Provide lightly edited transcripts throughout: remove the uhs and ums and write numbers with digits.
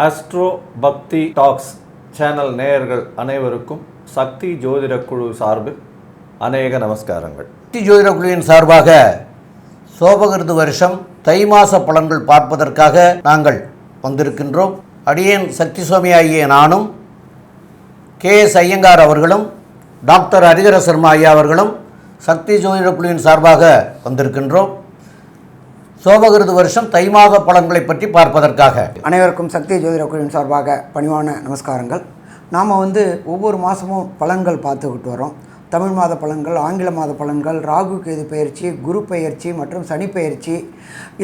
Astro பக்தி tax channel நேயர்கள் அனைவருக்கும் சக்தி ஜோதிட குழு சார்பில் அநேக நமஸ்காரங்கள். சக்தி ஜோதிட குழுவின் சார்பாக சோபகிருது வருஷம் தை மாத பலன்கள் பார்ப்பதற்காக நாங்கள் வந்திருக்கின்றோம். அடியேன் சக்தி சுவாமி ஆகிய நானும் KS ஐயங்கார் அவர்களும் டாக்டர் ஹரிஹர சர்மா ஐயா அவர்களும் சக்தி ஜோதிட குழுவின் சார்பாக வந்திருக்கின்றோம். சோபகிருது வருஷம் தை மாத பலன்களை பற்றி பார்ப்பதற்காக அனைவருக்கும் சக்தி ஜோதிட குழுவின் சார்பாக பணிவான நமஸ்காரங்கள். நாம் ஒவ்வொரு மாதமும் பலன்கள் பார்த்துக்கிட்டு வரோம். தமிழ் மாத பலன்கள், ஆங்கில மாத பலன்கள், ராகு கேது பயிற்சி, குரு பயிற்சி மற்றும் சனி பயிற்சி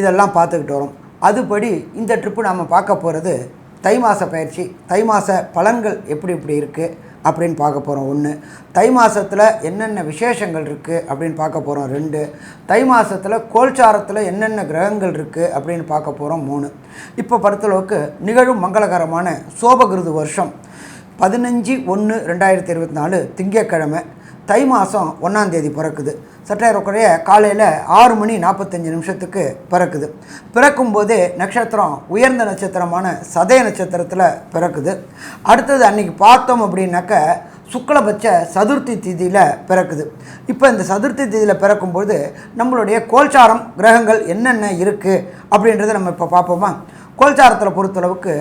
இதெல்லாம் பார்த்துக்கிட்டு வரோம். அதுபடி இந்த ட்ரிப்பு நாம் பார்க்க போகிறது தை மாத பயிற்சி. தை மாத பலன்கள் எப்படி இருக்குது அப்படின்னு பார்க்க போகிறோம். 1, தை மாதத்தில் என்னென்ன விசேஷங்கள் இருக்குது அப்படின்னு பார்க்க போகிறோம். 2, தை மாதத்தில் கோல்சாரத்தில் என்னென்ன கிரகங்கள் இருக்குது அப்படின்னு பார்க்க போகிறோம். 3, இப்போ பொறுத்தளவுக்கு நிகழும் மங்களகரமான சோபகிருது வருஷம் 15/1/2024 திங்கட்கிழமை தை மாதம் 1ஆம் தேதி பிறக்குது. சற்றேறக்குறைய காலையில் 6:45 பிறக்குது. பிறக்கும்போதே நட்சத்திரம் உயர்ந்த நட்சத்திரமான சதய நட்சத்திரத்தில் பிறக்குது. அடுத்தது அன்றைக்கி பார்த்தோம் அப்படின்னாக்க சுக்லபட்ச சதுர்த்தி திதியில் பிறக்குது. இப்போ இந்த சதுர்த்தி திதியில் பிறக்கும்போது நம்மளுடைய கோல்சாரம் கிரகங்கள் என்னென்ன இருக்குது அப்படின்றத நம்ம இப்போ பார்ப்போமா. கோல்சாரத்தில் பொறுத்தளவுக்கு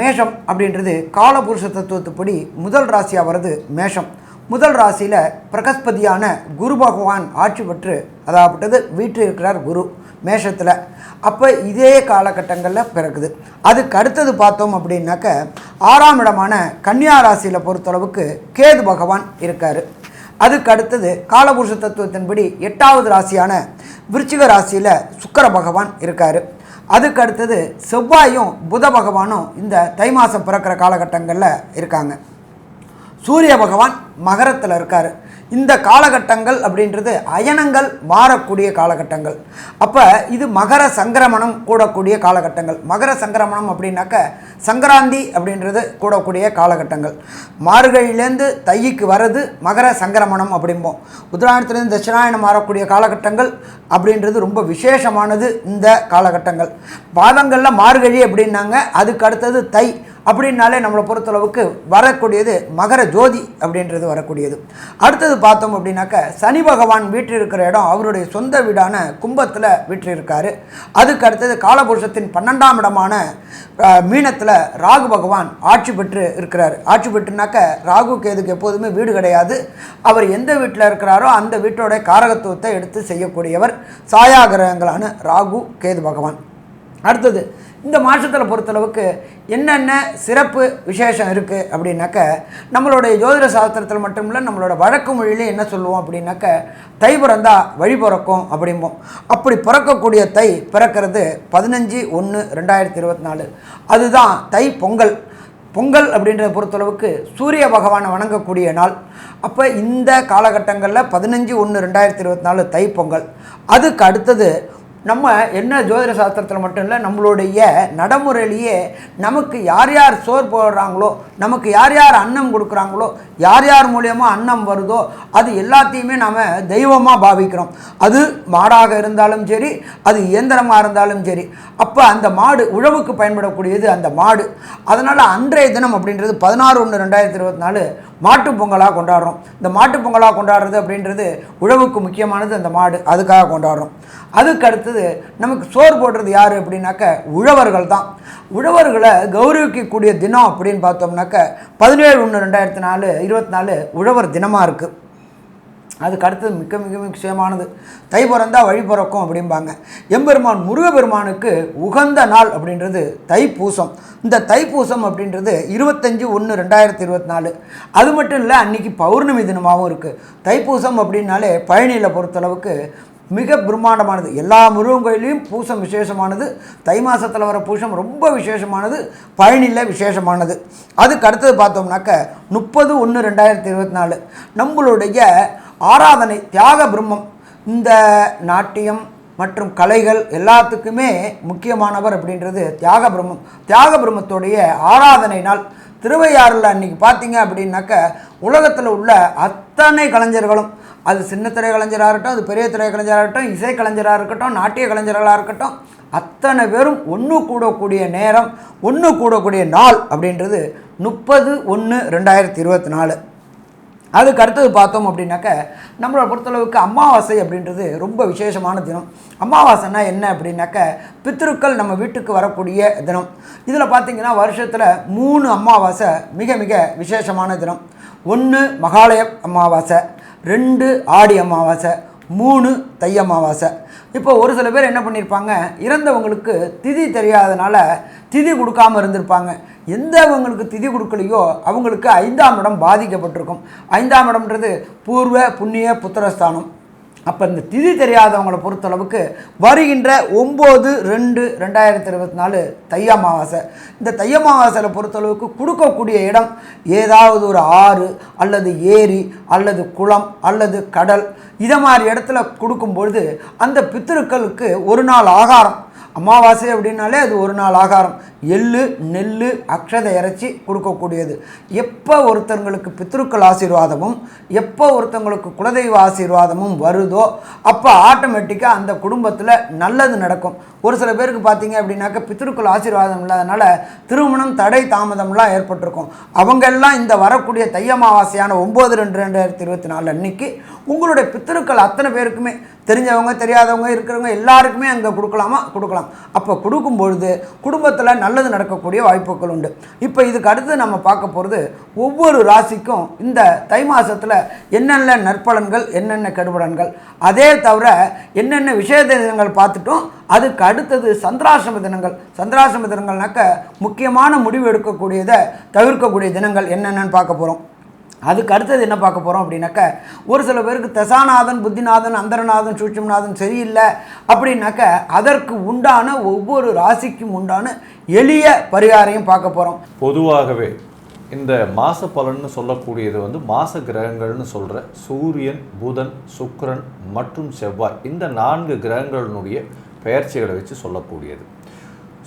மேஷம் அப்படின்றது காலபுருஷ தத்துவத்துப்படி முதல் ராசியாக வருது மேஷம். முதல் ராசியில் பிரகஸ்பதியான குரு பகவான் ஆட்சி பெற்று அதாவது வீட்டில் இருக்கிறார் குரு மேஷத்தில். அப்போ இதே காலகட்டங்களில் பிறக்குது. அதுக்கு அடுத்தது பார்த்தோம் அப்படின்னாக்க 6ஆம் இடமான கன்னியா ராசியில் பொறுத்தளவுக்கு கேது பகவான் இருக்கார். அதுக்கு அடுத்தது காலபுருஷ தத்துவத்தின்படி 8ஆவது ராசியான விருச்சிக ராசியில் சுக்கிர பகவான் இருக்கார். அதுக்கு அடுத்தது செவ்வாயும் புத பகவானும் இந்த தை மாதம் பிறக்கிற காலகட்டங்களில் இருக்காங்க. சூரிய பகவான் மகரத்தில் இருக்கார். இந்த காலகட்டங்கள் அப்படின்றது அயனங்கள் மாறக்கூடிய காலகட்டங்கள். அப்போ இது மகர சங்கிரமணம் கூடக்கூடிய காலகட்டங்கள். மகர சங்கிரமணம் அப்படின்னாக்க சங்கராந்தி அப்படின்றது கூடக்கூடிய காலகட்டங்கள். மார்கழியிலேருந்து தைக்கு வர்றது மகர சங்கிரமணம் அப்படிம்போம். உத்தராயணத்துலேருந்து தட்சிணாயணம் மாறக்கூடிய காலகட்டங்கள் அப்படின்றது ரொம்ப விசேஷமானது. இந்த காலகட்டங்கள் பாதங்களில் மார்கழி அப்படின்னாங்க. அதுக்கு அடுத்தது தை அப்படின்னாலே நம்மளை பொறுத்தளவுக்கு வரக்கூடியது மகர ஜோதி அப்படின்றது வரக்கூடியது. அடுத்தது பார்த்தோம் அப்படின்னாக்க சனி பகவான் வீட்டில் இருக்கிற இடம் அவருடைய சொந்த வீடான கும்பத்தில் வீட்டில் இருக்கார். அதுக்கு அடுத்தது காலபுருஷத்தின் 12ஆம் இடமான மீனத்தில் ராகு பகவான் ஆட்சி பெற்று இருக்கிறார். ஆட்சி பெற்றுனாக்க ராகு கேதுக்கு எப்போதுமே வீடு கிடையாது. அவர் எந்த வீட்டில் இருக்கிறாரோ அந்த வீட்டோட காரகத்துவத்தை எடுத்து செய்யக்கூடியவர் சாயா கிரகங்களான ராகு கேது பகவான். அடுத்தது இந்த மாதத்தில் பொறுத்தளவுக்கு என்னென்ன சிறப்பு விசேஷம் இருக்குது அப்படின்னாக்க நம்மளுடைய ஜோதிட சாஸ்திரத்தில் மட்டும் இல்லை, நம்மளோட வழக்கு மொழியிலே என்ன சொல்லுவோம் அப்படின்னாக்க தை பிறந்தா வழி பிறக்கும் அப்படிம்போம். அப்படி பிறக்கக்கூடிய தை பிறக்கிறது 15/1/2024. அதுதான் தை பொங்கல். பொங்கல் அப்படின்றத பொறுத்தளவுக்கு சூரிய பகவானை வணங்கக்கூடிய நாள். அப்போ இந்த காலகட்டங்களில் 15/1/2024 தை பொங்கல். அதுக்கு அடுத்தது நம்ம என்ன ஜோதிட சாஸ்திரத்தில் மட்டும் இல்லை, நம்மளுடைய நடைமுறையிலேயே நமக்கு யார் யார் சோறு போடுறாங்களோ, நமக்கு யார் யார் அன்னம் கொடுக்குறாங்களோ, யார் யார் மூலியமாக அன்னம் வருதோ அது எல்லாத்தையுமே நாம் தெய்வமாக பாவிக்கிறோம். அது மாடாக இருந்தாலும் சரி, அது இயந்திரமாக இருந்தாலும் சரி. அப்போ அந்த மாடு உழவுக்கு பயன்படக்கூடியது அந்த மாடு. அதனால் அன்றைய தினம் அப்படின்றது 16/1/2024 மாட்டுப் பொங்கலாக கொண்டாடுறோம். இந்த மாட்டுப் பொங்கலாக கொண்டாடுறது அப்படின்றது உழவுக்கு முக்கியமானது அந்த மாடு, அதுக்காக கொண்டாடுறோம். அதுக்கு அடுத்தது நமக்கு சோறு போடுறது யார் அப்படின்னாக்க உழவர்கள் தான். உழவர்களை கௌரவிக்கக்கூடிய தினம் அப்படின்னு பார்த்தோம்னாக்க 17/1/2024 உழவர் தினமாக இருக்குது. அதுக்கு அடுத்தது மிக மிக முக்கியமானது தை பிறந்தா வழி பிறக்கும் அப்படிம்பாங்க. எம்பெருமான் முருகப்பெருமானுக்கு உகந்த நாள் அப்படின்றது தைப்பூசம். இந்த தைப்பூசம் அப்படின்றது 25/1/2024. அது மட்டும் இல்லை, அன்றைக்கி பௌர்ணமி தினமாகவும் இருக்குது. தைப்பூசம் அப்படின்னாலே பழனியில் பொறுத்தளவுக்கு மிக பிரம்மாண்டமானது. எல்லா முருகன் கோயிலையும் பூசம் விசேஷமானது. தை மாதத்தில் வர பூசம் ரொம்ப விசேஷமானது, பழனியில் விசேஷமானது. அதுக்கு அடுத்தது பார்த்தோம்னாக்க 30/1/2024 நம்மளுடைய ஆராதனை தியாக பிரம்மம். இந்த நாட்டியம் மற்றும் கலைகள் எல்லாத்துக்குமே முக்கியமானவர் அப்படின்றது தியாக பிரம்மம். தியாக பிரம்மத்துடைய ஆராதனை நாள் திருவையாறில் அன்றைக்கி பார்த்தீங்க அப்படின்னாக்க உலகத்தில் உள்ள அத்தனை கலைஞர்களும், அது சின்ன திரை கலைஞராக இருக்கட்டும், அது பெரிய திரை கலைஞராக இருக்கட்டும், இசை கலைஞராக இருக்கட்டும், நாட்டிய கலைஞர்களாக இருக்கட்டும், அத்தனை பேரும் ஒன்று கூடக்கூடிய நேரம், ஒன்று கூடக்கூடிய நாள் அப்படின்றது 30/1/2024. அதுக்கு அடுத்தது பார்த்தோம் அப்படின்னாக்க நம்மளை பொறுத்தளவுக்கு அமாவாசை அப்படின்றது ரொம்ப விசேஷமான தினம். அமாவாசைன்னா என்ன அப்படின்னாக்க பித்ருக்கள் நம்ம வீட்டுக்கு வரக்கூடிய தினம். இதில் பார்த்திங்கன்னா வருஷத்தில் 3 அமாவாசை மிக மிக விசேஷமான தினம். 1 மகாலய அமாவாசை, 2 ஆடி அமாவாசை, 3 தை அமாவாசை. இப்போ ஒரு சில பேர் என்ன பண்ணியிருப்பாங்க, இறந்தவங்களுக்கு திதி தெரியாதனால திதி கொடுக்காமல் இருந்திருப்பாங்க. எந்தவங்களுக்கு திதி கொடுக்கலையோ அவங்களுக்கு 5ஆம் இடம் பாதிக்கப்பட்டிருக்கும். 5ஆம் இடம்ன்றது பூர்வ புண்ணிய புத்திரஸ்தானம். அப்போ இந்த திதி தெரியாதவங்களை பொறுத்தளவுக்கு வருகின்ற 9/2/2024 தை அமாவாசை. இந்த தை அமாவாசையில் பொறுத்தளவுக்கு கொடுக்கக்கூடிய இடம் ஏதாவது ஒரு ஆறு அல்லது ஏரி அல்லது குளம் அல்லது கடல், இதை மாதிரி இடத்துல கொடுக்கும்பொழுது அந்த பித்திருக்களுக்கு ஒரு நாள் ஆகாரம். அமாவாசை அப்படின்னாலே அது ஒரு நாள் ஆகாரம். எள்ளு, நெல், அக்ஷதை இறைச்சி கொடுக்கக்கூடியது. எப்போ ஒருத்தங்களுக்கு பித்ருக்கள் ஆசீர்வாதமும் எப்போ ஒருத்தங்களுக்கு குலதெய்வ ஆசீர்வாதமும் வருதோ அப்போ ஆட்டோமேட்டிக்காக அந்த குடும்பத்தில் நல்லது நடக்கும். ஒரு சில பேருக்கு பார்த்தீங்க அப்படின்னாக்க பித்ருக்கள் ஆசீர்வாதம் இல்லாதனால திருமணம் தடை தாமதம்லாம் ஏற்பட்டிருக்கும். அவங்கெல்லாம் இந்த வரக்கூடிய தை அமாவாசையான 9/2/2024 அன்னைக்கு உங்களுடைய பித்ருக்கள் அத்தனை பேருக்குமே, தெரிஞ்சவங்க தெரியாதவங்க இருக்கிறவங்க எல்லாருக்குமே அங்கே கொடுக்கலாமா? கொடுக்கலாம். அப்போ கொடுக்கும்பொழுது குடும்பத்தில் நல்லது நடக்கக்கூடிய வாய்ப்புகள் உண்டு. இப்போ இதுக்கு அடுத்து நம்ம பார்க்க போகிறது ஒவ்வொரு ராசிக்கும் இந்த தை மாதத்தில் என்னென்ன நற்பலன்கள், என்னென்ன கெடுபலன்கள், அதே தவிர என்னென்ன விசேஷ தினங்கள் பார்த்துட்டோம். அதுக்கு அடுத்தது சந்திராசிரம தினங்கள். சந்திராசிரம தினங்கள்னாக்க முக்கியமான முடிவு எடுக்கக்கூடியதை தவிர்க்கக்கூடிய தினங்கள் என்னென்னு பார்க்க போகிறோம். அதுக்கு அடுத்தது என்ன பார்க்க போகிறோம் அப்படின்னாக்க ஒரு சில பேருக்கு தசாநாதன், புத்திநாதன், அந்தரநாதன், சூட்சுமநாதன் சரியில்லை அப்படின்னாக்க அதற்கு உண்டான ஒவ்வொரு ராசிக்கும் உண்டான எளிய பரிகாரையும் பார்க்க போகிறோம். பொதுவாகவே இந்த மாச பலன்னு சொல்லக்கூடியது வந்து மாச கிரகங்கள்னு சொல்கிற சூரியன், புதன், சுக்கிரன் மற்றும் செவ்வாய், இந்த 4 கிரகங்களினுடைய பெயர்ச்சிகளை வச்சு சொல்லக்கூடியது.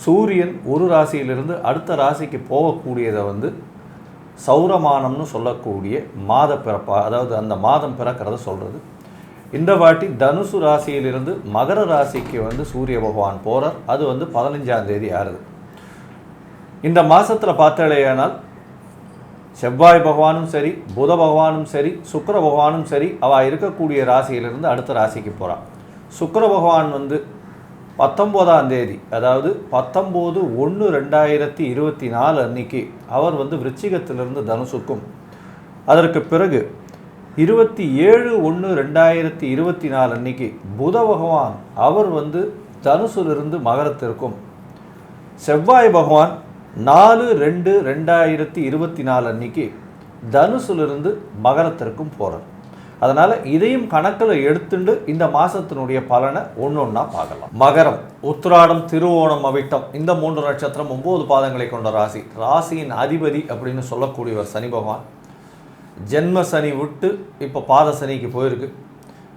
சூரியன் ஒரு ராசியிலிருந்து அடுத்த ராசிக்கு போகக்கூடியதை வந்து சௌரமானம்னு சொல்லக்கூடிய மாத பிறப்பா, அதாவது அந்த மாதம் பிறக்கிறத சொல்கிறது. இந்த வாட்டி தனுசு ராசியிலிருந்து மகர ராசிக்கு வந்து சூரிய பகவான் போகிறார். அது வந்து 15ஆம் தேதி ஆறுது. இந்த மாதத்தில் பார்த்தாலேயானால் செவ்வாய் பகவானும் சரி, புத பகவானும் சரி, சுக்கிர பகவானும் சரி, அவள் இருக்கக்கூடிய ராசியிலிருந்து அடுத்த ராசிக்கு போகிறான். சுக்கிர பகவான் வந்து 19ஆம் தேதி, அதாவது 19/1/2024 அன்னைக்கு அவர் வந்து விருச்சிகத்திலிருந்து தனுசுக்கும், அதற்கு பிறகு 27/1/2024 அன்னைக்கு புத பகவான் அவர் வந்து தனுசிலிருந்து மகரத்திற்கும், செவ்வாய் பகவான் 4/2/2024 அன்னைக்கு தனுசிலிருந்து மகரத்திற்கும் போகிறார். அதனால் இதையும் கணக்கில் எடுத்துட்டு இந்த மாதத்தினுடைய பலனை ஒன்றா பார்க்கலாம். மகரம், உத்திராடம், திருவோணம், அவிட்டம், இந்த 3 நட்சத்திரம் 9 பாதங்களை கொண்ட ராசி. ராசியின் அதிபதி அப்படின்னு சொல்லக்கூடியவர் சனி பகவான். ஜென்ம சனி விட்டு இப்போ பாத சனிக்கு போயிருக்கு.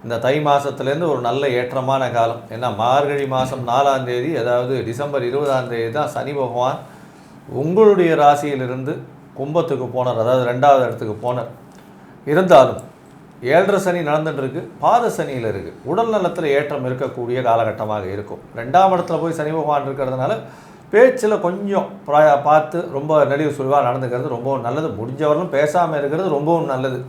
இந்த தை மாதத்துலேருந்து ஒரு நல்ல ஏற்றமான காலம். ஏன்னா மார்கழி மாதம் 4ஆம் தேதி, அதாவது டிசம்பர் 20ஆம் தேதி தான் சனி பகவான் உங்களுடைய ராசியிலிருந்து கும்பத்துக்கு போனார், அதாவது 2வது இடத்துக்கு போனார். இருந்தாலும் 7.5 சனி நடந்துட்டுருக்கு, பாத சனியில் இருக்குது. உடல் நலத்தில் ஏற்றம் இருக்கக்கூடிய காலகட்டமாக இருக்கும். 2ஆம் இடத்துல போய் சனி பகவான் இருக்கிறதுனால பேச்சில் கொஞ்சம் பார்த்து ரொம்ப நெளிவு சுழிவாக நடந்துக்கிறது ரொம்பவும் நல்லது. முடிஞ்சவர்களும் பேசாமல் இருக்கிறது ரொம்பவும் நல்லது.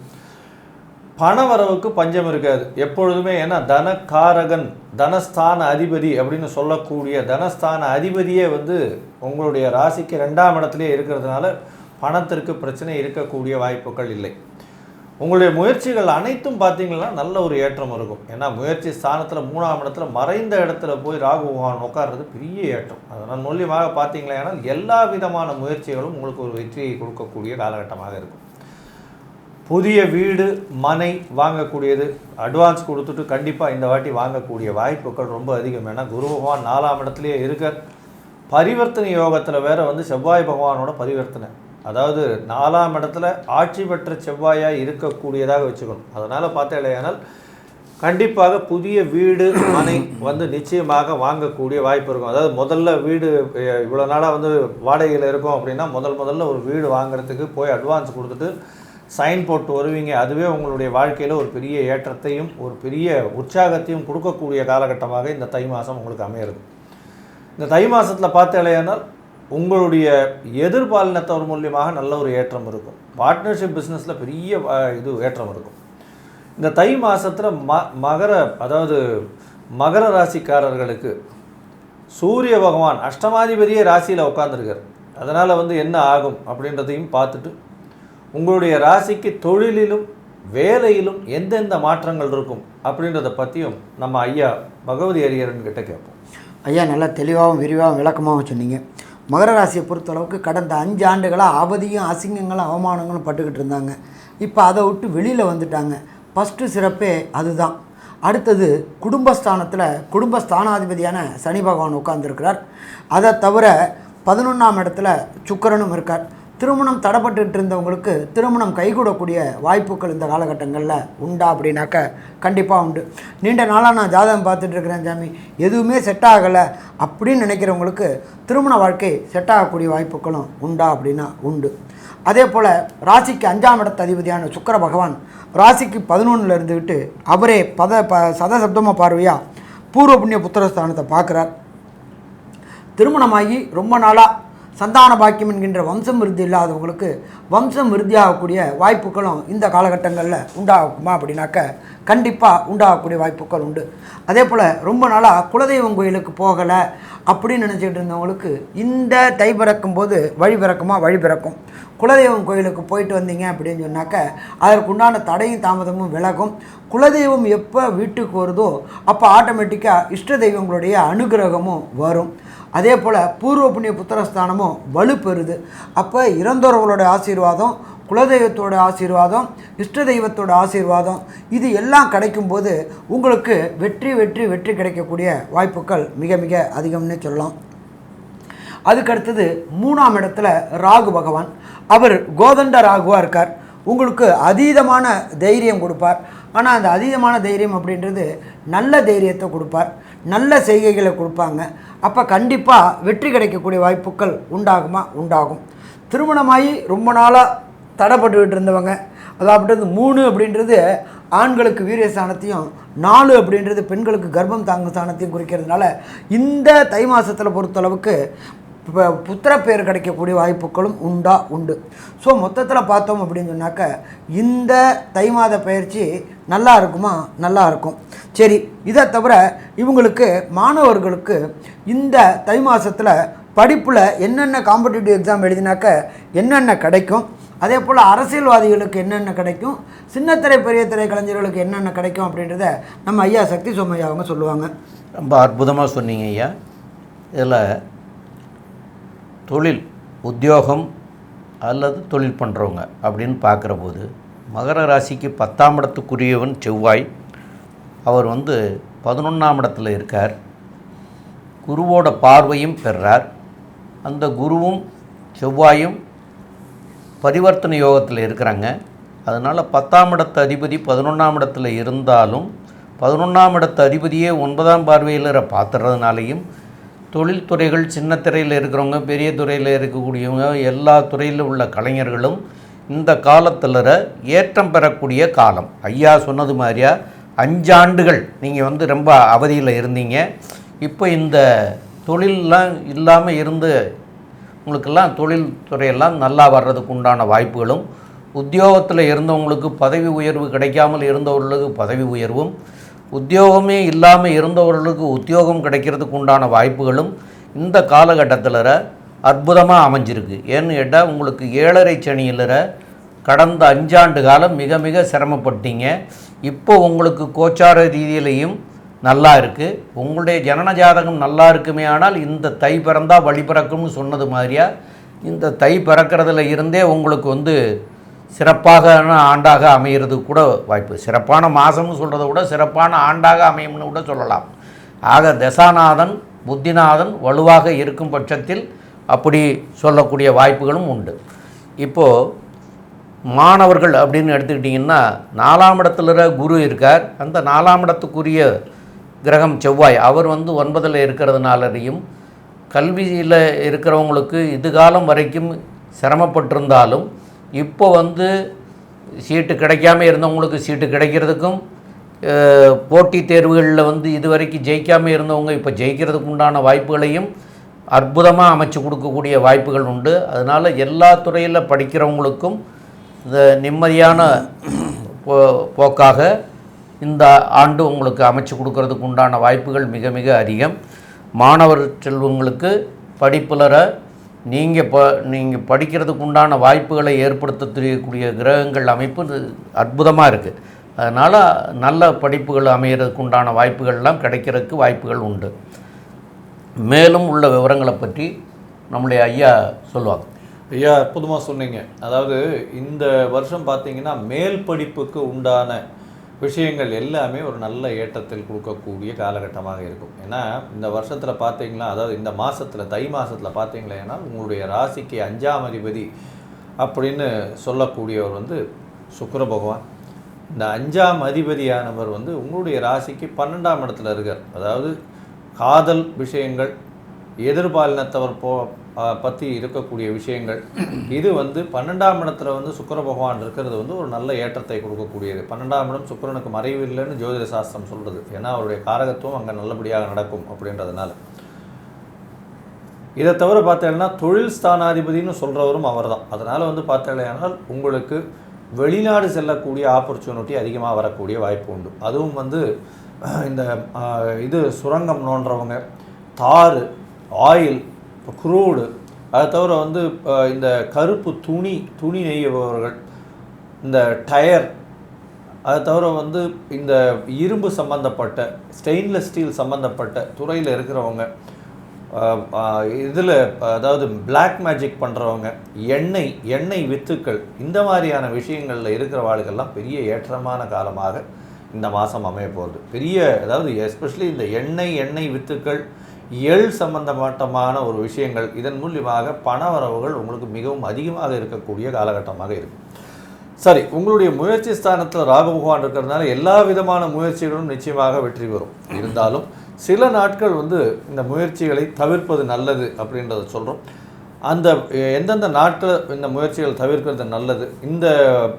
பண வரவுக்கு பஞ்சம் இருக்காது எப்பொழுதுமே. ஏன்னா தனக்காரகன், தனஸ்தான அதிபதி அப்படின்னு சொல்லக்கூடிய தனஸ்தான அதிபதியே வந்து உங்களுடைய ராசிக்கு 2ஆம் இடத்துலேயே இருக்கிறதுனால பணத்திற்கு பிரச்சனை இருக்கக்கூடிய வாய்ப்புகள் இல்லை. உங்களுடைய முயற்சிகள் அனைத்தும் பார்த்தீங்கன்னா நல்ல ஒரு ஏற்றம் இருக்கும். ஏன்னா முயற்சி ஸ்தானத்தில் 3ஆம் இடத்துல மறைந்த இடத்துல போய் ராகு பகவான் உட்கார்றது பெரிய ஏற்றம். அதனால் மூலியமாக பார்த்தீங்களா ஏன்னால் எல்லா விதமான முயற்சிகளும் உங்களுக்கு ஒரு வெற்றியை கொடுக்கக்கூடிய காலகட்டமாக இருக்கும். புதிய வீடு, மனை வாங்கக்கூடியது, அட்வான்ஸ் கொடுத்துட்டு கண்டிப்பாக இந்த வாட்டி வாங்கக்கூடிய வாய்ப்புகள் ரொம்ப அதிகம். ஏன்னா குரு பகவான் 4ஆம் இடத்துலையே இருக்க, பரிவர்த்தனை யோகத்தில் வேறு வந்து செவ்வாய் பகவானோட பரிவர்த்தனை, அதாவது 4ஆம் இடத்துல ஆட்சி பெற்ற செவ்வாயாக இருக்கக்கூடியதாக வச்சுக்கணும். அதனால் பார்த்தேனால் கண்டிப்பாக புதிய வீடு, மனை வந்து நிச்சயமாக வாங்கக்கூடிய வாய்ப்பு இருக்கும். அதாவது முதல்ல வீடு இவ்வளோ நாளாக வந்து வாடகையில் இருக்கும் அப்படின்னா முதல்ல ஒரு வீடு வாங்குறதுக்கு போய் அட்வான்ஸ் கொடுத்துட்டு சைன் போட்டு வருவீங்க. அதுவே உங்களுடைய வாழ்க்கையில் ஒரு பெரிய ஏற்றத்தையும் ஒரு பெரிய உற்சாகத்தையும் கொடுக்கக்கூடிய காலகட்டமாக இந்த தை மாதம் உங்களுக்கு அமையிறது. இந்த தை மாதத்தில் பார்த்தாலேயானால் உங்களுடைய எதிர்பாலினத்தவர் மூலியமாக நல்ல ஒரு ஏற்றம் இருக்கும். பார்ட்னர்ஷிப் பிஸ்னஸில் பெரிய இது ஏற்றம் இருக்கும். இந்த தை மாதத்தில் மகர ராசிக்காரர்களுக்கு சூரிய பகவான் அஷ்டமாதிபதியே ராசியில் உட்காந்துருக்கார். அதனால் என்ன ஆகும் அப்படின்றதையும் பார்த்துட்டு உங்களுடைய ராசிக்கு தொழிலிலும் வேலையிலும் எந்தெந்த மாற்றங்கள் இருக்கும் அப்படின்றத பற்றியும் நம்ம ஐயா பகவதி ஹரிஹரன்கிட்ட கேட்போம். ஐயா நல்லா தெளிவாகவும் விரிவாகவும் விளக்கமாகவும் சொன்னீங்க. மகர ராசியை பொறுத்தளவுக்கு கடந்த 5 ஆண்டுகளாக அவதியும் அசிங்கங்களும் அவமானங்களும் பட்டுக்கிட்டு இருந்தாங்க. இப்போ அதை விட்டு வெளியில் வந்துட்டாங்க. ஃபஸ்ட்டு சிறப்பே அதுதான். அடுத்தது குடும்பஸ்தானத்தில் குடும்பஸ்தானாதிபதியான சனி பகவான் உட்கார்ந்துருக்கிறார். அதை தவிர 11ஆம் இடத்துல சுக்கிரனும் இருக்கார். திருமணம் தடைப்பட்டு இருந்தவங்களுக்கு திருமணம் கைகூடக்கூடிய வாய்ப்புகள் இந்த காலகட்டங்களில் உண்டா அப்படின்னாக்க கண்டிப்பாக உண்டு. நீண்ட நாளாக நான் ஜாதகம் பார்த்துட்டு இருக்கிறேன் சாமி, எதுவுமே செட் ஆகலை அப்படின்னு நினைக்கிறவங்களுக்கு திருமண வாழ்க்கை செட் ஆகக்கூடிய வாய்ப்புகளும் உண்டா அப்படின்னா உண்டு. அதே போல் ராசிக்கு 5ஆம் இடத்து அதிபதியான சுக்கிர பகவான் ராசிக்கு 11ல் இருந்துக்கிட்டு அவரே சதசப்தமாக பார்வையாக பூர்வ புண்ணிய புத்திரஸ்தானத்தை பார்க்குறார். திருமணமாகி ரொம்ப நாளாக சந்தான பாக்கியம் என்கின்ற வம்சம் விருத்தி இல்லாதவங்களுக்கு வம்சம் விருத்தியாகக்கூடிய வாய்ப்புகளும் இந்த காலகட்டங்களில் உண்டாகுமா அப்படின்னாக்க கண்டிப்பாக உண்டாகக்கூடிய வாய்ப்புகள் உண்டு. அதே போல் ரொம்ப நாளாக குலதெய்வம் கோயிலுக்கு போகலை அப்படின்னு நினச்சிக்கிட்டு இருந்தவங்களுக்கு இந்த தை பிறக்கும் போது வழி பிறக்கும். குலதெய்வம் கோயிலுக்கு போயிட்டு வந்தீங்க அப்படின்னு சொன்னாக்க அதற்குண்டான தடையும் தாமதமும் விலகும். குலதெய்வம் எப்போ வீட்டுக்கு வருதோ அப்போ ஆட்டோமேட்டிக்காக இஷ்ட தெய்வங்களுடைய அனுகிரகமும் வரும். அதே போல் பூர்வ புண்ணிய புத்திரஸ்தானமும் வலுப்பெறுது. அப்போ இறந்தோர்களோட ஆசீர்வாதம், குலதெய்வத்தோட ஆசீர்வாதம், இஷ்ட தெய்வத்தோட ஆசீர்வாதம் இது எல்லாம் கிடைக்கும்போது உங்களுக்கு வெற்றி கிடைக்கக்கூடிய வாய்ப்புகள் மிக மிக அதிகம்னு சொல்லலாம். அதுக்கடுத்தது 3ஆம் இடத்துல ராகு பகவான், அவர் கோதண்ட ராகுவாக இருக்கார். உங்களுக்கு அதீதமான தைரியம் கொடுப்பார். ஆனால் அந்த அதீதமான தைரியம் அப்படின்றது நல்ல தைரியத்தை கொடுப்பார், நல்ல செய்கைகளை கொடுப்பாங்க. அப்போ கண்டிப்பாக வெற்றி கிடைக்கக்கூடிய வாய்ப்புகள் உண்டாகும். திருமணமாகி ரொம்ப நாளாக தடைப்பட்டுக்கிட்டு இருந்தவங்க, அதாவது 3 அப்படின்றது ஆண்களுக்கு வீரியஸ்தானத்தையும் 4 அப்படின்றது பெண்களுக்கு கர்ப்பம் தாங்கும் ஸ்தானத்தையும் குறிக்கிறதுனால இந்த தை மாதத்தில் பொறுத்தளவுக்கு இப்போ புத்திரப்பேர் கிடைக்கக்கூடிய வாய்ப்புகளும் உண்டு. ஸோ மொத்தத்தில் பார்த்தோம் அப்படின்னு சொன்னாக்க இந்த தை மாத பயிற்சி நல்லா இருக்குமா? நல்லா இருக்கும். சரி, இதை தவிர இவங்களுக்கு மாணவர்களுக்கு இந்த தை மாதத்தில் படிப்பில் என்னென்ன காம்படிட்டிவ் எக்ஸாம் எழுதினாக்க என்னென்ன கிடைக்கும், அதே போல் அரசியல்வாதிகளுக்கு என்னென்ன கிடைக்கும், சின்னத்திரை பெரிய திரை கலைஞர்களுக்கு என்னென்ன கிடைக்கும் அப்படின்றத நம்ம ஐயா சக்தி சோமையா அவங்க சொல்லுவாங்க. ரொம்ப அற்புதமாக சொன்னீங்க ஐயா. இதில் தொழில் உத்தியோகம் அல்லது தொழில் பண்ணுறவங்க அப்படின்னு பார்க்குற போது மகர ராசிக்கு 10ஆம் இடத்துக்குரியவன் செவ்வாய். அவர் 11ஆம் இடத்துல இருக்கார். குருவோட பார்வையும் பெறார். அந்த குருவும் செவ்வாயும் பரிவர்த்தனை யோகத்தில் இருக்கிறாங்க. அதனால் 10ஆம் இடத்து அதிபதி 11ஆம் இடத்துல இருந்தாலும் 11ஆம் இடத்து அதிபதியே 9ஆம் பார்வையில் பார்த்துறதுனாலையும் தொழில்துறைகள் சின்ன துறையில் இருக்கிறவங்க, பெரிய துறையில் இருக்கக்கூடியவங்க, எல்லா துறையில் உள்ள கலைஞர்களும் இந்த காலத்தில் ஏற்றம் பெறக்கூடிய காலம். ஐயா சொன்னது மாதிரியா 5 ஆண்டுகள் நீங்கள் ரொம்ப அவதியில் இருந்தீங்க. இப்போ இந்த தொழிலெலாம் இல்லாமல் இருந்து உங்களுக்கெல்லாம் தொழில் துறையெல்லாம் நல்லா வர்றதுக்கு உண்டான வாய்ப்புகளும், உத்தியோகத்தில் இருந்தவங்களுக்கு பதவி உயர்வு கிடைக்காமல் இருந்தவர்களுக்கு பதவி உயர்வும், உத்தியோகமே இல்லாமல் இருந்தவர்களுக்கு உத்தியோகம் கிடைக்கிறதுக்கு உண்டான வாய்ப்புகளும் இந்த காலகட்டத்தில் அற்புதமாக அமைஞ்சிருக்கு. ஏன்னு கேட்டால் உங்களுக்கு 7.5 சனியில் கடந்த 5 ஆண்டு காலம் மிக மிக சிரமப்பட்டீங்க. இப்போ உங்களுக்கு கோச்சார ரீதியிலையும் நல்லா இருக்குது. உங்களுடைய ஜனன ஜாதகம் நல்லா இருக்குமே. ஆனால் இந்த தை பிறந்தால் வழி பிறக்கும்னு சொன்னது மாதிரியா இந்த தை பிறக்கிறதுல இருந்தே உங்களுக்கு சிறப்பாக ஆண்டாக அமைகிறது கூட வாய்ப்பு. சிறப்பான மாதம்னு சொல்கிறத விட சிறப்பான ஆண்டாக அமையும்னு கூட சொல்லலாம். ஆக தசாநாதன் புத்திநாதன் வலுவாக இருக்கும் பட்சத்தில் அப்படி சொல்லக்கூடிய வாய்ப்புகளும் உண்டு. இப்போது மாணவர்கள் அப்படின்னு எடுத்துக்கிட்டிங்கன்னா 4ஆம் இடத்துல குரு இருக்கார். அந்த 4ஆம் இடத்துக்குரிய கிரகம் செவ்வாய், அவர் 9ல் இருக்கிறதுனாலையும் கல்வியில் இருக்கிறவங்களுக்கு இதுகாலம் வரைக்கும் சிரமப்பட்டிருந்தாலும் இப்போ சீட்டு கிடைக்காமல் இருந்தவங்களுக்கு சீட்டு கிடைக்கிறதுக்கும், போட்டித் தேர்வுகளில் இதுவரைக்கும் ஜெயிக்காமல் இருந்தவங்க இப்போ ஜெயிக்கிறதுக்கு உண்டான வாய்ப்புகளையும் அற்புதமாக அமைச்சு கொடுக்கக்கூடிய வாய்ப்புகள் உண்டு. அதனால் எல்லா துறையில் படிக்கிறவங்களுக்கும் இந்த நிம்மதியான போக்காக இந்த ஆண்டு உங்களுக்கு அமைச்சு கொடுக்கறதுக்கு உண்டான வாய்ப்புகள் மிக மிக அதிகம். மாணவர் செல்வங்களுக்கு படிப்புலர நீங்கள் படிக்கிறதுக்கு உண்டான வாய்ப்புகளை ஏற்படுத்தக்கூடிய கிரகங்கள் அமைப்பு அற்புதமாக இருக்குது. அதனால் நல்ல படிப்புகள் அமைகிறதுக்கு உண்டான வாய்ப்புகள்லாம் கிடைக்கிறதுக்கு வாய்ப்புகள் உண்டு. மேலும் உள்ள விவரங்களை பற்றி நம்முடைய ஐயா சொல்லுவாங்க. ஐயா அற்புதமாக சொன்னீங்க. அதாவது இந்த வருஷம் பார்த்தீங்கன்னா மேல் படிப்புக்கு உண்டான விஷயங்கள் எல்லாமே ஒரு நல்ல ஏற்றத்தில் கொடுக்கக்கூடிய காலகட்டமாக இருக்கும். ஏன்னா இந்த வருஷத்தில் பார்த்தீங்களா, அதாவது இந்த மாதத்தில் தை மாதத்தில் பார்த்தீங்களேன்னா உங்களுடைய ராசிக்கு 5ஆம் அதிபதி அப்படின்னு சொல்லக்கூடியவர் வந்து சுக்கிர பகவான். இந்த 5ஆம் அதிபதியானவர் வந்து உங்களுடைய ராசிக்கு 12ஆம் இடத்துல இருக்கார். அதாவது காதல் விஷயங்கள், எதிர்பாலினத்தவர் பற்றி இருக்கக்கூடிய விஷயங்கள், இது வந்து 12ஆம் இடத்துல வந்து சுக்கிர பகவான் இருக்கிறது வந்து ஒரு நல்ல ஏற்றத்தை கொடுக்கக்கூடியது. 12ஆம் இடம் சுக்கிரனுக்கு மறைவு இல்லைன்னு ஜோதிட சாஸ்திரம் சொல்கிறது. ஏன்னா அவருடைய காரகத்துவம் அங்கே நல்லபடியாக நடக்கும் அப்படின்றதுனால. இதை தவிர பார்த்தேன்னா தொழில் ஸ்தானாதிபதினு சொல்கிறவரும் அவர் தான். அதனால் வந்து பார்த்தேனால் உங்களுக்கு வெளிநாடு செல்லக்கூடிய ஆப்பர்ச்சுனிட்டி அதிகமாக வரக்கூடிய வாய்ப்பு உண்டு. அதுவும் வந்து இந்த சுரங்கம் நோன்றவங்க, தார், ஆயில், குரூடு, அதை தவிர வந்து இந்த கருப்பு துணி நெய்யபவர்கள், இந்த டயர், அதை தவிர வந்து இந்த இரும்பு சம்பந்தப்பட்ட ஸ்டெயின்லெஸ் ஸ்டீல் சம்பந்தப்பட்ட துறையில் இருக்கிறவங்க, இதில் அதாவது பிளாக் மேஜிக் பண்ணுறவங்க, எண்ணெய் வித்துக்கள், இந்த மாதிரியான விஷயங்களில் இருக்கிறவாளுகள்லாம் பெரிய ஏற்றமான காலமாக இந்த மாதம் அமைய போகுது. அதாவது எஸ்பெஷலி இந்த எண்ணெய் வித்துக்கள், சம்பந்தமான ஒரு விஷயங்கள், இதன் மூலியமாக பணவரவுகள் உங்களுக்கு மிகவும் அதிகமாக இருக்கக்கூடிய காலகட்டமாக இருக்கும். சரி, உங்களுடைய முயற்சி ஸ்தானத்தில் ராகு பகவான் இருக்கிறதுனால எல்லா விதமான முயற்சிகளும் நிச்சயமாக வெற்றி பெறும். இருந்தாலும் சில நாட்கள் வந்து இந்த முயற்சிகளை தவிர்ப்பது நல்லது அப்படின்றத சொல்கிறோம். அந்த எந்தெந்த நாட்டில் இந்த முயற்சிகள் தவிர்க்கிறது நல்லது, இந்த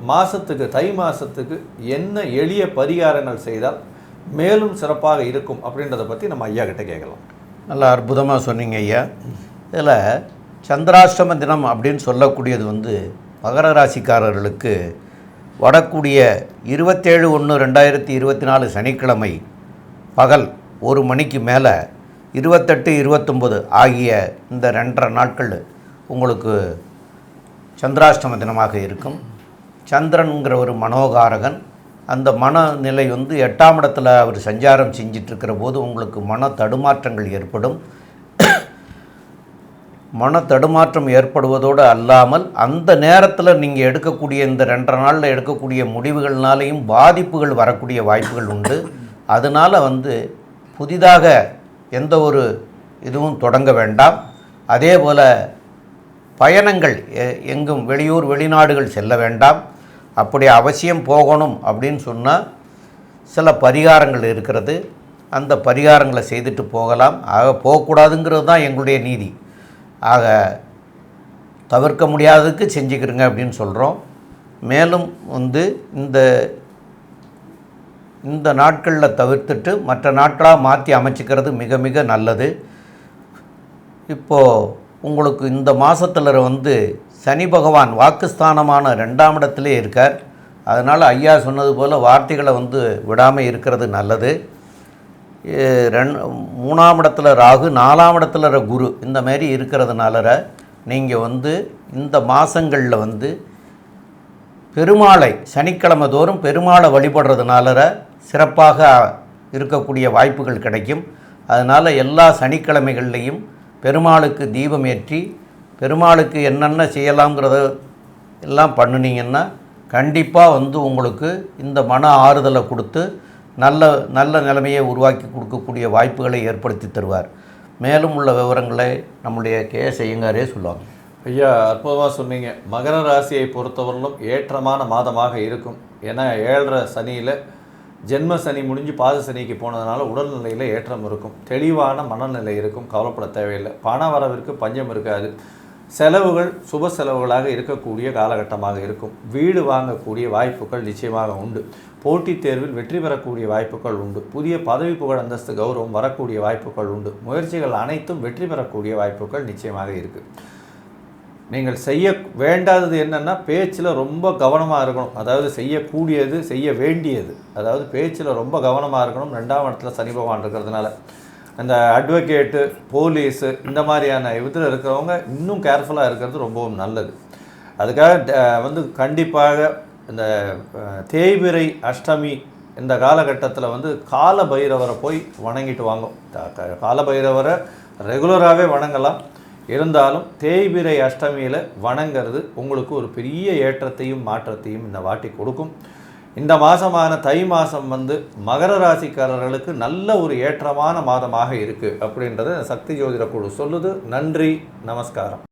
மாதத்துக்கு தை மாதத்துக்கு என்ன எளிய பரிகாரங்கள் செய்தால் மேலும் சிறப்பாக இருக்கும் அப்படின்றத பற்றி நம்ம ஐயா கிட்ட கேட்கலாம். நல்லா அற்புதமாக சொன்னீங்க ஐயா. இதில் சந்திராஷ்டம தினம் அப்படின்னு சொல்லக்கூடியது வந்து மகர ராசிக்காரர்களுக்கு வரக்கூடிய 27/1/2024 சனிக்கிழமை பகல் 1 மணிக்கு மேலே 28, 29 ஆகிய இந்த 2.5 நாட்கள் உங்களுக்கு சந்திராஷ்டம தினமாக இருக்கும். சந்திரனுங்கிற ஒரு மனோகாரகன், அந்த மனநிலை வந்து 8ஆம் இடத்துல அவர் சஞ்சாரம் செஞ்சிட்ருக்கிற போது உங்களுக்கு மன தடுமாற்றங்கள் ஏற்படும். மன தடுமாற்றம் ஏற்படுவதோடு அல்லாமல் அந்த நேரத்தில் நீங்கள் எடுக்கக்கூடிய இந்த 2.5 நாளில் எடுக்கக்கூடிய முடிவுகள்னாலேயும் பாதிப்புகள் வரக்கூடிய வாய்ப்புகள் உண்டு. அதனால் வந்து புதிதாக எந்த ஒரு இதுவும் தொடங்க வேண்டாம். அதே போல் பயணங்கள் எங்கும் வெளியூர் வெளிநாடுகள் செல்ல வேண்டாம். அப்படி அவசியம் போகணும் அப்படின்னு சொன்னால் சில பரிகாரங்கள் இருக்கிறது, அந்த பரிகாரங்களை செய்துட்டு போகலாம். ஆக போகக்கூடாதுங்கிறது தான் எங்களுடைய நீதி. ஆக தவிர்க்க முடியாததுக்கு செஞ்சுக்கிறங்க அப்படின்னு சொல்கிறோம். மேலும் வந்து இந்த நாட்களில் தவிர்த்துட்டு மற்ற நாட்களாக மாற்றி அமைச்சிக்கிறது மிக மிக நல்லது. இப்போது உங்களுக்கு இந்த மாதத்தில் வந்து சனி பகவான் வாக்குஸ்தானமான 2ஆம் இடத்திலே இருக்கார். அதனால் ஐயா சொன்னது போல் வார்த்தைகளை வந்து விடாமல் இருக்கிறது நல்லது. 3ஆம் இடத்துல ராகு, 4ஆம் இடத்துல குரு, இந்த மாதிரி இருக்கிறதுனால நீங்கள் வந்து இந்த மாதங்களில் வந்து பெருமாளை சனிக்கிழமை தோறும் பெருமாளை வழிபடுறதுனால சிறப்பாக இருக்கக்கூடிய வாய்ப்புகள் கிடைக்கும். அதனால் எல்லா சனிக்கிழமைகள்லையும் பெருமாளுக்கு தீபம் ஏற்றி பெருமாளுக்கு என்னென்ன செய்யலாங்கிறத எல்லாம் பண்ணினீங்கன்னா கண்டிப்பாக வந்து உங்களுக்கு இந்த மன ஆறுதலை கொடுத்து நல்ல நிலைமையை உருவாக்கி கொடுக்கக்கூடிய வாய்ப்புகளை ஏற்படுத்தி தருவார். மேலும் உள்ள விவரங்களை நம்முடைய கேஎஸ் ஐயங்காரே சொல்லுவாங்க. ஐயா அற்புதமாக சொன்னீங்க. மகர ராசியை பொறுத்தவரையிலும் ஏற்றமான மாதமாக இருக்கும். ஏன்னா 7.5 சனியில் ஜென்ம சனி முடிஞ்சு பாத சனிக்கு போனதுனால உடல்நிலையில் ஏற்றம் இருக்கும், தெளிவான மனநிலை இருக்கும், கவலைப்பட தேவையில்லை. பண வரவிற்கு பஞ்சம் இருக்காது. செலவுகள் சுப செலவுகளாக இருக்கக்கூடிய காலகட்டமாக இருக்கும். வீடு வாங்கக்கூடிய வாய்ப்புகள் நிச்சயமாக உண்டு. போட்டித் தேர்வில் வெற்றி பெறக்கூடிய வாய்ப்புகள் உண்டு. புதிய பதவி புகழ் அந்தஸ்து கௌரவம் வரக்கூடிய வாய்ப்புகள் உண்டு. முயற்சிகள் அனைத்தும் வெற்றி பெறக்கூடிய வாய்ப்புகள் நிச்சயமாக இருக்குது. நீங்கள் செய்ய வேண்டாதது என்னென்னா பேச்சில் ரொம்ப கவனமாக இருக்கணும். அதாவது செய்யக்கூடியது செய்ய வேண்டியது, அதாவது பேச்சில் ரொம்ப கவனமாக இருக்கணும். 2ஆம் இடத்துல சனி பகவான் இருக்கிறதுனால அந்த அட்வொகேட்டு, போலீஸு இந்த மாதிரியான இதில் இருக்கிறவங்க இன்னும் கேர்ஃபுல்லாக இருக்கிறது ரொம்பவும் நல்லது. அதுக்காக கண்டிப்பாக இந்த தேய்பிறை அஷ்டமி இந்த காலகட்டத்தில் கால பைரவரை போய் வணங்கிட்டு வாங்கும். கால பைரவரை ரெகுலராகவே வணங்கலாம். இருந்தாலும் தேய்பிறை அஷ்டமியில் வணங்கிறது உங்களுக்கு ஒரு பெரிய ஏற்றத்தையும் மாற்றத்தையும் இந்த வாட்டி கொடுக்கும். இந்த மாதமான தை மாதம் மகர ராசிக்காரர்களுக்கு நல்ல ஒரு ஏற்றமான மாதமாக இருக்குது அப்படின்றத சக்தி ஜோதிட குழு சொல்லுது. நன்றி, நமஸ்காரம்.